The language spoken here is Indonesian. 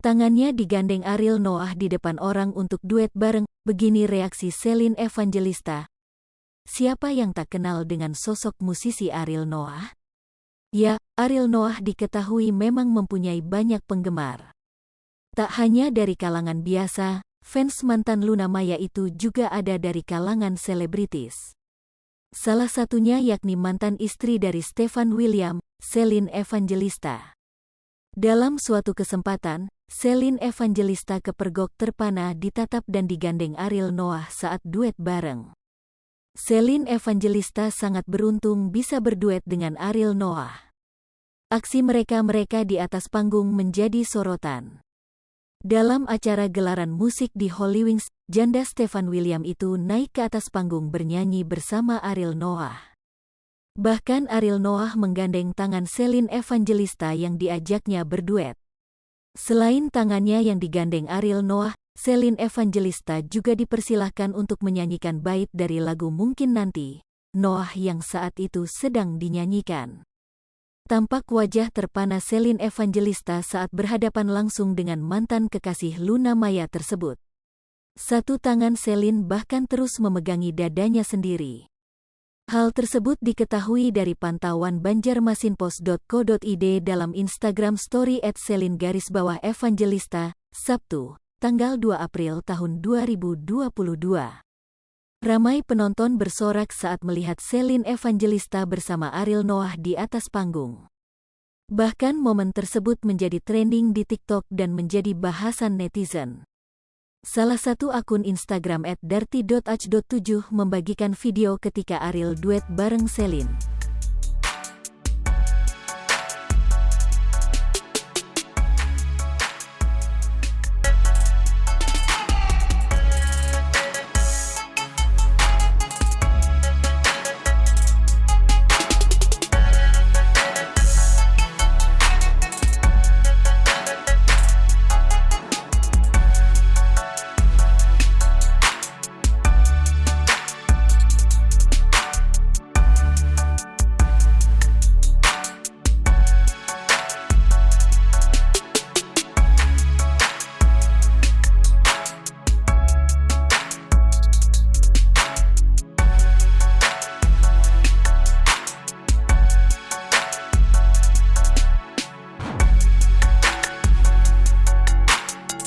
Tangannya digandeng Ariel Noah di depan orang untuk duet bareng. Begini reaksi Celine Evangelista. Siapa yang tak kenal dengan sosok musisi Ariel Noah? Ya, Ariel Noah diketahui memang mempunyai banyak penggemar. Tak hanya dari kalangan biasa, fans mantan Luna Maya itu juga ada dari kalangan selebritis. Salah satunya yakni mantan istri dari Stefan William, Celine Evangelista. Dalam suatu kesempatan, Celine Evangelista kepergok terpana ditatap dan digandeng Ariel Noah saat duet bareng. Celine Evangelista sangat beruntung bisa berduet dengan Ariel Noah. Aksi mereka di atas panggung menjadi sorotan. Dalam acara gelaran musik di Hollywings, janda Stefan William itu naik ke atas panggung bernyanyi bersama Ariel Noah. Bahkan Ariel Noah menggandeng tangan Celine Evangelista yang diajaknya berduet. Selain tangannya yang digandeng Ariel Noah, Celine Evangelista juga dipersilahkan untuk menyanyikan bait dari lagu Mungkin Nanti, Noah yang saat itu sedang dinyanyikan. Tampak wajah terpana Celine Evangelista saat berhadapan langsung dengan mantan kekasih Luna Maya tersebut. Satu tangan Celine bahkan terus memegangi dadanya sendiri. Hal tersebut diketahui dari pantauan banjarmasinpost.co.id dalam Instagram story @celine_evangelista, Sabtu, tanggal 2 April tahun 2022. Ramai penonton bersorak saat melihat Celine Evangelista bersama Ariel Noah di atas panggung. Bahkan momen tersebut menjadi trending di TikTok dan menjadi bahasan netizen. Salah satu akun Instagram @darty.ach.7 membagikan video ketika Ariel duet bareng Celine.